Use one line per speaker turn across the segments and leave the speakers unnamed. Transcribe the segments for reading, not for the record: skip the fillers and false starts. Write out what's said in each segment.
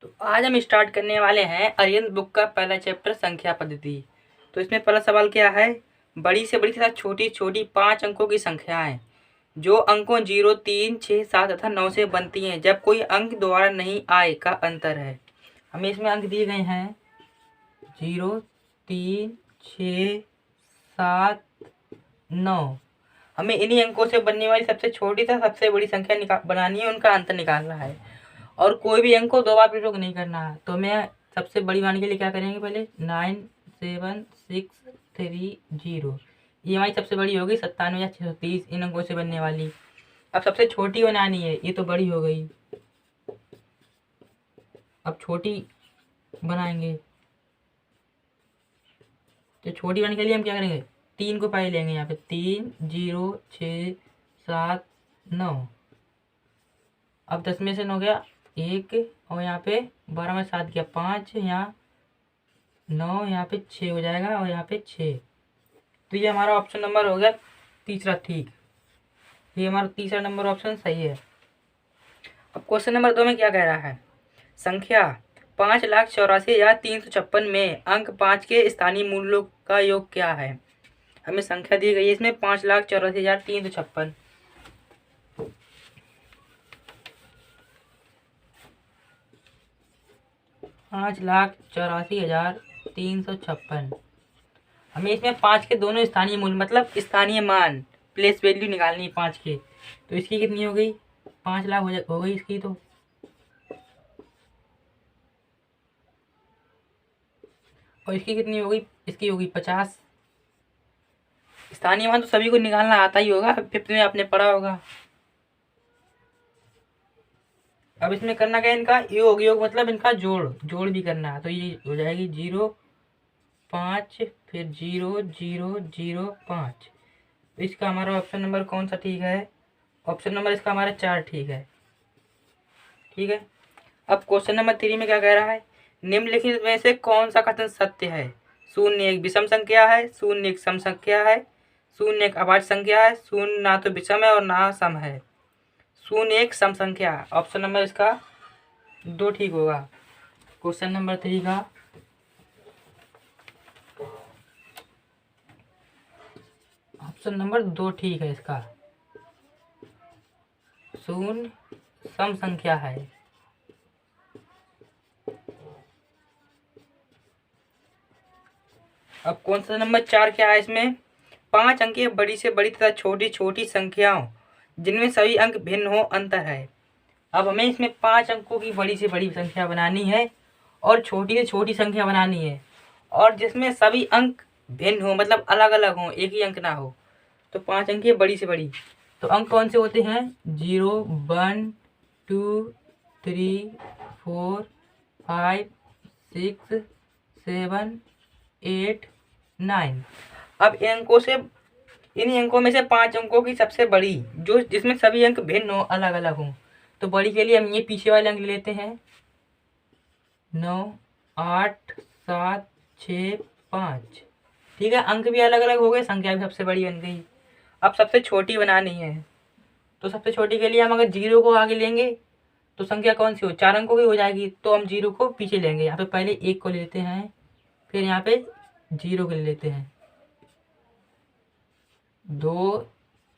तो आज हम स्टार्ट करने वाले हैं अरिहंत बुक का पहला चैप्टर संख्या पद्धति। तो इसमें पहला सवाल क्या है, बड़ी से बड़ी तथा छोटी छोटी 5 अंकों की संख्याएं जो अंकों 0, 3, 6, 7 तथा 9 से बनती हैं जब कोई अंक दोबारा नहीं आए का अंतर है। हमें इसमें अंक दिए गए हैं 0, 3, 6, 7, 9। हमें इन्हीं अंकों से बनने वाली सबसे छोटी तथा सबसे बड़ी संख्या बनानी है, उनका अंतर निकालना है और कोई भी अंक को दो बार प्रयोग नहीं करना है। तो मैं सबसे बड़ी मान के लिए क्या करेंगे, पहले 9, 7, 6, 3, 0। ये हमारी सबसे बड़ी होगी 97 या 630 इन अंकों से बनने वाली। अब सबसे छोटी बनानी है, ये तो बड़ी हो गई, अब छोटी बनाएंगे। तो छोटी बनने के लिए हम क्या करेंगे, 3 को पहले लेंगे, यहाँ पे 3, 0, 6, 7, 9। अब 10 में से 9 गया 1 और यहाँ पे 12 में 7 गया 5, यहाँ 9, यहाँ पे 6 हो जाएगा और यहाँ पे 6। तो ये हमारा ऑप्शन नंबर हो गया तीसरा ठीक। ये हमारा तीसरा नंबर ऑप्शन सही है। अब क्वेश्चन नंबर 2 में क्या कह रहा है, संख्या 5,84,356 में अंक 5 के स्थानीय मूल्यों का योग क्या है। हमें संख्या दी गई है इसमें 5,84,356। $5,84,356। हमें इसमें 5 के दोनों स्थानीय मूल्य मतलब स्थानीय मान प्लेस वैल्यू निकालनी है 5 के। तो इसकी कितनी हो गई, 5 लाख हो गई इसकी। तो और इसकी कितनी हो गई, इसकी होगी 50। स्थानीय मान तो सभी को निकालना आता ही होगा, 5th में आपने पढ़ा होगा। अब इसमें करना क्या है, इनका योग, योग मतलब इनका जोड़ भी करना है। तो ये हो जाएगी 0, 5 फिर 0, 0, 0, 5। तो इसका हमारा ऑप्शन नंबर कौन सा ठीक है, ऑप्शन नंबर इसका हमारा 4 ठीक है। ठीक है। अब क्वेश्चन नंबर 3 में क्या कह रहा है, निम्नलिखित में से कौन सा कथन सत्य है। 0 एक विषम संख्या है, 0 एक सम संख्या है, 0 एक अभाज्य संख्या है, 0 ना तो विषम है और ना सम है, 0 एक सम संख्या। ऑप्शन नंबर इसका 2 ठीक होगा। क्वेश्चन नंबर 3 का ऑप्शन नंबर 2 ठीक है इसका, 0 सम संख्या है। अब क्वेश्चन नंबर 4 क्या है, इसमें 5 अंकीय बड़ी से बड़ी तथा छोटी छोटी संख्याओं जिनमें सभी अंक भिन्न हो अंतर है। अब हमें इसमें 5 अंकों की बड़ी से बड़ी संख्या बनानी है और छोटी से छोटी संख्या बनानी है और जिसमें सभी अंक भिन्न हो मतलब अलग अलग हो, एक ही अंक ना हो। तो 5 अंकीय बड़ी से बड़ी, तो अंक कौन से होते हैं, 0, 1, 2, 3, 4, 5, 6, 7, 8, 9। अब इन्हीं अंकों में से 5 अंकों की सबसे बड़ी जो जिसमें सभी अंक भिन्न हो अलग अलग हो। तो बड़ी के लिए हम ये पीछे वाले अंक लेते हैं, 9, 8, 7, 6, 5। ठीक है, अंक भी अलग अलग हो गए, संख्या भी सबसे बड़ी बन गई। अब सबसे छोटी बनानी है, तो सबसे छोटी के लिए हम अगर 0 को आगे लेंगे तो संख्या कौन सी हो, 4 अंकों की हो जाएगी। तो हम 0 को पीछे लेंगे, यहाँ पे पहले 1 को लेते हैं, फिर यहाँ पे 0 को ले लेते हैं, 2,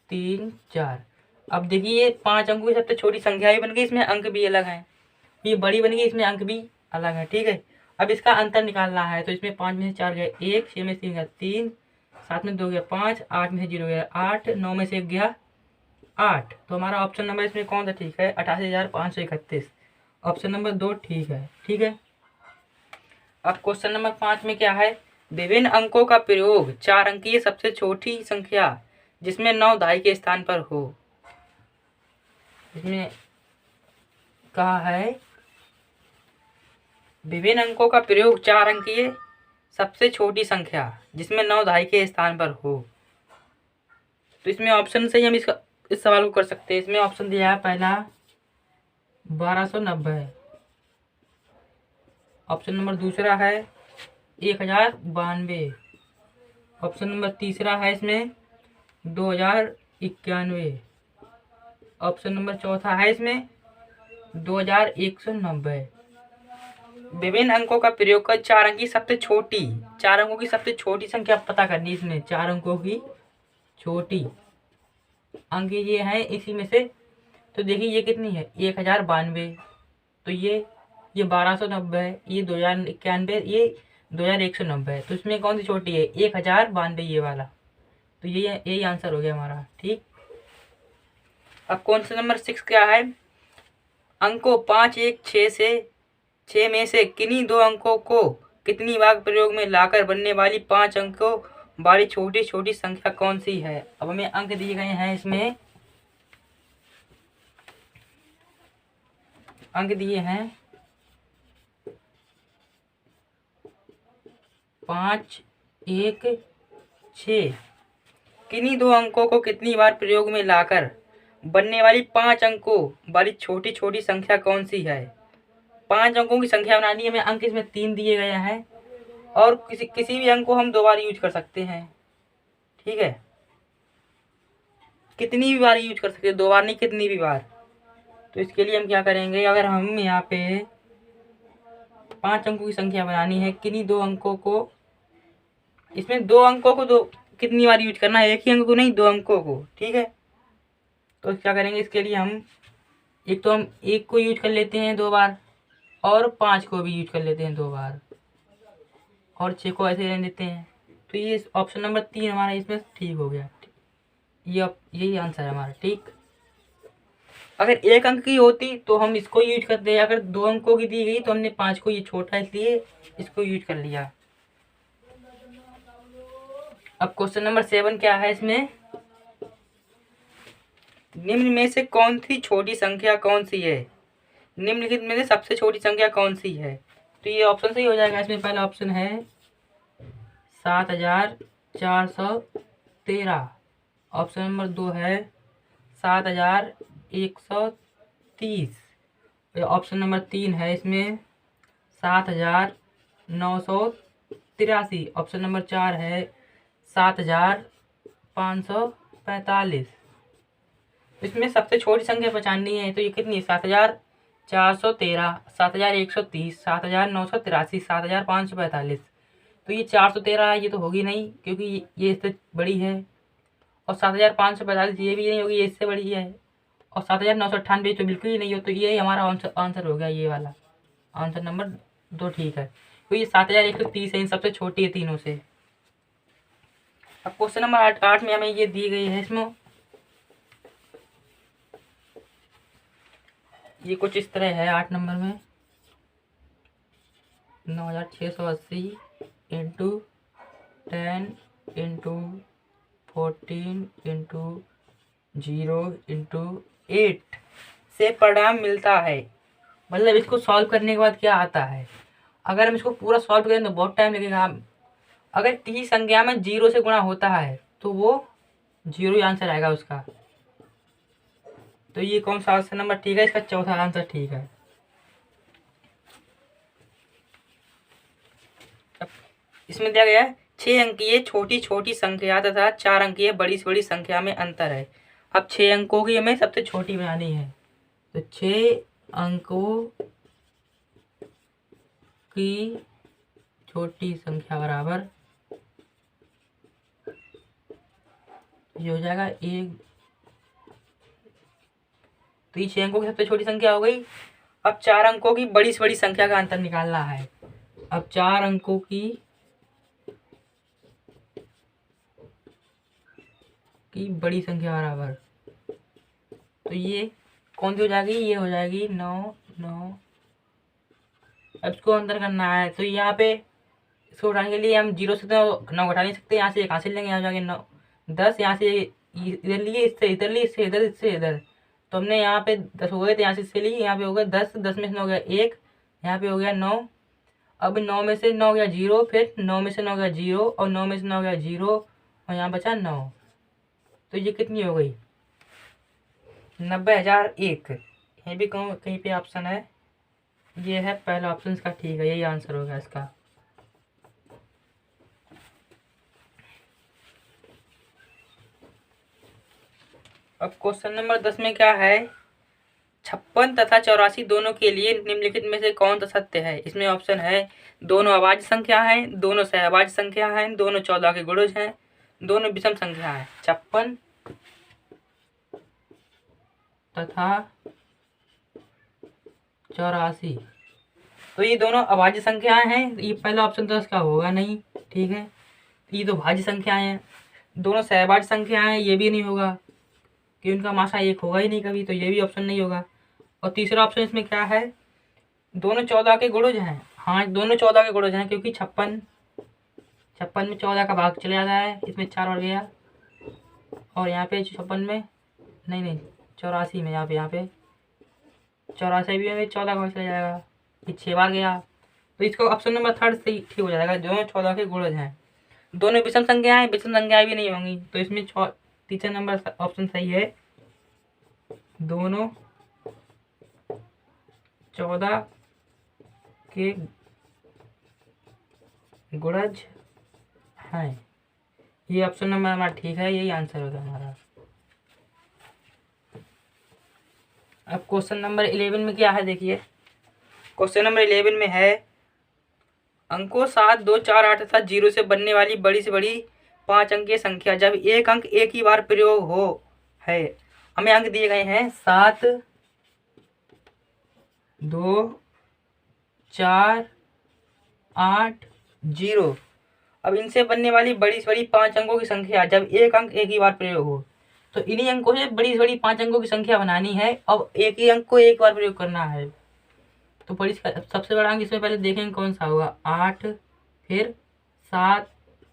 3, 4। अब देखिए 5 अंकों की सबसे छोटी संख्या भी बन गई, इसमें अंक भी अलग हैं। ये बड़ी बन गई, इसमें अंक भी अलग है। ठीक है, अब इसका अंतर निकालना है। तो इसमें 5 में से 4 गया 1, 6 में से 3 गया 3, 7 में 2 गया 5, 8 में से 0 गया 8, 9 में से 1 गया 8। तो हमारा ऑप्शन नंबर इसमें कौन सा ठीक है, 88,531। ऑप्शन नंबर 2 ठीक है। ठीक है। अब क्वेश्चन नंबर 5 में क्या है, विभिन्न अंकों का प्रयोग 4 अंकीय सबसे छोटी संख्या जिसमें 9 दहाई के स्थान पर हो। इसमें कहा है विभिन्न अंकों का प्रयोग 4 अंकीय सबसे छोटी संख्या जिसमें 9 दहाई के स्थान पर हो। तो इसमें ऑप्शन से ही हम इस सवाल को कर सकते हैं। इसमें ऑप्शन दिया है पहला 1290, ऑप्शन नंबर दूसरा है 1092, ऑप्शन नंबर तीसरा है इसमें 2091, ऑप्शन नंबर चौथा है इसमें 2190। विभिन्न अंकों का प्रयोग कर चार अंकों की सबसे छोटी संख्या पता करनी है। इसमें चार अंकों की छोटी अंक ये है इसी में से। तो देखिए ये कितनी है 1092, तो ये 1290 है, ये 2091, ये 2190 है। तो इसमें कौन सी छोटी है 1092 ये वाला। तो यही आंसर हो गया हमारा। ठीक, अब क्वेश्चन नंबर 6 क्या है, अंकों 5, 1, 6 में से किन्हीं दो अंकों को कितनी बार प्रयोग में लाकर बनने वाली 5 अंकों वाली छोटी छोटी संख्या कौन सी है। अब हमें अंक दिए गए हैं, इसमें अंक दिए हैं 5, 1, 6। किन्हीं दो अंकों को कितनी बार प्रयोग में लाकर बनने वाली 5 अंकों वाली छोटी छोटी संख्या कौन सी है। 5 अंकों की संख्या बनानी है हमें। अंक इसमें 3 दिए गए हैं और किसी भी अंक को हम 2 बार यूज कर सकते हैं। ठीक है, कितनी भी बार यूज कर सकते हैं, 2 बार नहीं, कितनी भी बार। तो इसके लिए हम क्या करेंगे, अगर हम यहाँ पे 5 अंकों की संख्या बनानी है, किन्हीं 2 अंकों को, इसमें 2 अंकों को कितनी बार यूज करना है, एक ही अंक को नहीं, 2 अंकों को। ठीक है, तो क्या करेंगे, इसके लिए हम एक को यूज कर लेते हैं 2 बार और 5 को भी यूज कर लेते हैं 2 बार और 6 को ऐसे रहने देते हैं। तो ये ऑप्शन नंबर 3 हमारा इसमें ठीक हो गया। यही आंसर है हमारा। ठीक, अगर 1 अंक की होती तो हम इसको यूज करते हैं, अगर 2 अंकों की दी गई तो हमने 5 को, ये छोटा इसलिए इसको यूज कर लिया। अब क्वेश्चन नंबर 7 क्या है, इसमें निम्न में से कौन सी छोटी संख्या कौन सी है, निम्नलिखित में से सबसे छोटी संख्या कौन सी है। तो ये ऑप्शन सही हो जाएगा। इसमें पहला ऑप्शन है 7413, ऑप्शन नंबर 2 है 7130, ऑप्शन नंबर 3 है इसमें 7983, ऑप्शन नंबर 4 है 7545। इसमें सबसे छोटी संख्या पहचाननी है, तो ये कितनी है 7413, 7130, 7983, 7545। तो ये 413 है, ये तो होगी नहीं क्योंकि ये इससे बड़ी है, और 7545 ये भी नहीं होगी, ये इससे बड़ी है, और 7998 तो बिल्कुल ही नहीं हो। तो ये हमारा आंसर हो गया, ये वाला आंसर नंबर 2 ठीक है। तो ये 7130 है, इन सबसे छोटी है तीनों से। अब क्वेश्चन नंबर 8 में हमें ये दी गई है, इसमें ये कुछ इस तरह है। 8 नंबर में 9680 इंटू 10 इंटू 14 इंटू 0 इंटू 8 से परिणाम मिलता है। मतलब इसको सॉल्व करने के बाद क्या आता है, अगर हम इसको पूरा सॉल्व करें तो बहुत टाइम लगेगा। अगर किसी संख्या में 0 से गुणा होता है तो वो 0 ही आंसर आएगा उसका। तो ये कौन सा आंसर नंबर ठीक है, इसका चौथा आंसर ठीक है। इसमें दिया गया है 6 अंकीय छोटी छोटी संख्या तथा 4 अंकीय बड़ी से बड़ी संख्या में अंतर है। अब 6 अंकों की हमें सबसे छोटी बनानी है, तो 6 अंकों की छोटी संख्या बराबर ये हो जाएगा 1। तो ये 6 अंकों की सबसे छोटी संख्या हो गई। अब 4 अंकों की बड़ी से बड़ी संख्या का अंतर निकालना है। अब 4 अंकों की बड़ी संख्या बराबर, तो ये कौन सी हो जाएगी, ये हो जाएगी 9 9। अब इसको अंतर करना है, तो यहाँ पे इसको उठाने के लिए हम 0 से तो 9 घटा नहीं सकते, यहाँ से 1 हासिल लेंगे, यहाँ हो जाएगा 9 10, यहाँ से इधर लिए, इससे इधर लिए, इससे इधर, इससे इधर। तो हमने यहाँ पे 10 हो गए, तो यहाँ से इससे लिए, यहाँ पे हो गया 10, 10 में से 9 हो गया 1, यहाँ पे हो गया 9। अब 9 में से 9 हो गया 0, फिर 9 में से 9 हो गया 0, और 9 में से 9 हो गया 0, और यहाँ बचा 9। तो ये कितनी हो गई 90,001। ये भी कहीं पे ऑप्शन है, ये है पहला ऑप्शन इसका ठीक है, यही आंसर होगा इसका। अब क्वेश्चन नंबर 10 में क्या है, 56 तथा 84 दोनों के लिए निम्नलिखित में से कौन सा सत्य है? इसमें ऑप्शन है दोनों अभाज्य संख्या हैं, दोनों सहअभाज्य संख्या हैं, दोनों 14 के गुणज हैं, दोनों विषम संख्या हैं। 56 तथा 84 तो ये दोनों अभाज्य संख्याएं हैं। ये पहला ऑप्शन तो इसका होगा नहीं, ठीक है। ये तो भाज्य संख्याएं हैं। दोनों सहभाज्य संख्याएं हैं, ये भी नहीं होगा कि उनका मासा एक होगा ही नहीं कभी, तो ये भी ऑप्शन नहीं होगा। और तीसरा ऑप्शन इसमें क्या है? दोनों 14 के गुणज हैं। हाँ, दोनों 14 के गुणज हैं, क्योंकि 56 में 14 का भाग चले जाता है, इसमें 4 बढ़ गया। और यहाँ पे 56 में नहीं 84 में यहाँ पे 84 में 14 का भाग चला जाएगा, ये 6 बार गया। तो इसका ऑप्शन नंबर 3 सही ठीक हो जाएगा। दोनों 14 के गुणज हैं, दोनों विषम संख्याएं भी नहीं होंगी, तो इसमें तीसरा नंबर ऑप्शन सही है। दोनों 14 के गुणज हैं, ये ऑप्शन नंबर हमारा ठीक है, यही आंसर होगा हमारा। अब क्वेश्चन नंबर 11 में क्या है देखिए। क्वेश्चन नंबर 11 में है अंकों 7, 2, 4, 8 तथा 0 से बनने वाली बड़ी से बड़ी 5 अंकीय संख्या जब एक अंक एक ही बार प्रयोग हो है। हमें अंक दिए गए हैं 7, 2, 4, 8, 0। अब इनसे बनने वाली बड़ी से बड़ी 5 अंकों की संख्या जब एक अंक एक ही बार प्रयोग हो, तो इन्हीं अंकों से बड़ी से बड़ी 5 अंकों की संख्या बनानी है। अब एक ही अंक को एक बार प्रयोग करना है, तो बड़ी सबसे बड़ा अंक इसमें पहले देखेंगे कौन सा होगा। 8, फिर 7,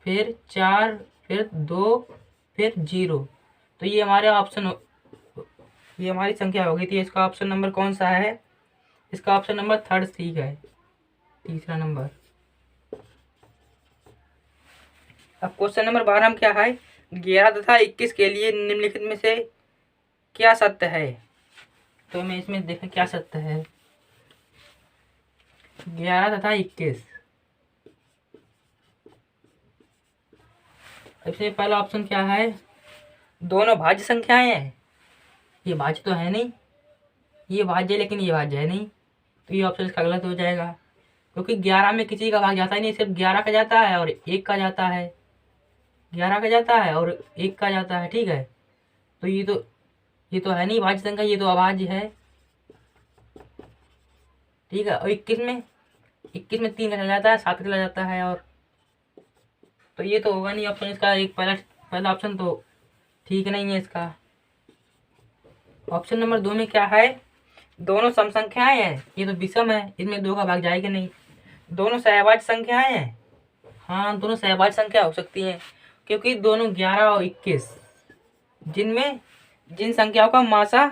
फिर 4, फिर 2, फिर 0। तो ये हमारे ये हमारी संख्या होगी। तो इसका ऑप्शन नंबर कौन सा है? इसका ऑप्शन नंबर 3 ठीक है, तीसरा नंबर। अब क्वेश्चन नंबर 12 में क्या है? 11 तथा 21 के लिए निम्नलिखित में से क्या सत्य है? तो हमें इसमें देखें क्या सत्य है। 11 तथा 21, इसमें पहला ऑप्शन क्या है? दोनों भाज्य संख्याएं हैं। ये भाज्य तो है नहीं, ये भाज्य लेकिन ये भाज्य है नहीं, तो ये ऑप्शन इसका गलत हो जाएगा, क्योंकि 11 में किसी का भाग जाता ही नहीं, सिर्फ 11 का जाता है और 1 का जाता है। 11 का जाता है और 1 का जाता है, ठीक है। तो ये तो है नहीं भाज्य संख्या, ये तो अभाज्य है, ठीक है। और 21 में 3 का चला जाता है, 7 का चला जाता है, और तो ये तो होगा नहीं ऑप्शन इसका। एक पहला ऑप्शन तो ठीक नहीं है इसका। ऑप्शन नंबर 2 में क्या है? दोनों सम संख्याएं हैं, ये तो विषम है, इसमें 2 का भाग जाएगा नहीं। दोनों सहभाज्य संख्याएं हैं। हाँ, दोनों सहभाज्य संख्या हो सकती हैं, क्योंकि दोनों 11 और 21 जिन संख्याओं का मासा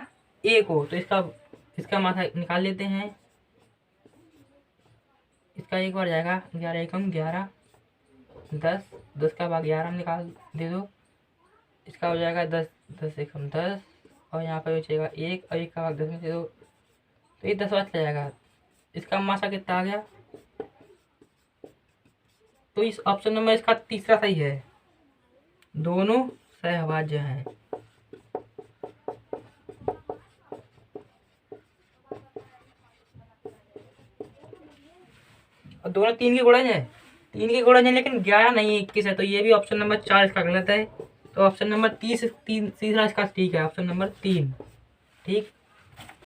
1 हो, तो इसका मासा निकाल लेते हैं। इसका एक बार जाएगा 11 एकम 11, 10 का भाग 11 में निकाल दे दो, इसका हो जाएगा 10 एकम 10, और यहाँ पर बचेगा 1 और 1 का भाग 10 में दे दो, तो ये 10 बार चला जाएगा। इसका मासा कितना आ गया? तो इस ऑप्शन नंबर इसका तीसरा सही है, दोनों सहभाज्य हैं। और दोनों 3 के गुणज हैं, 3 के गुणज हैं, लेकिन 11 नहीं 21 है, तो ये भी ऑप्शन नंबर 4 इसका गलत है। तो ऑप्शन नंबर तीसरा इसका ठीक है, ऑप्शन नंबर 3, ठीक।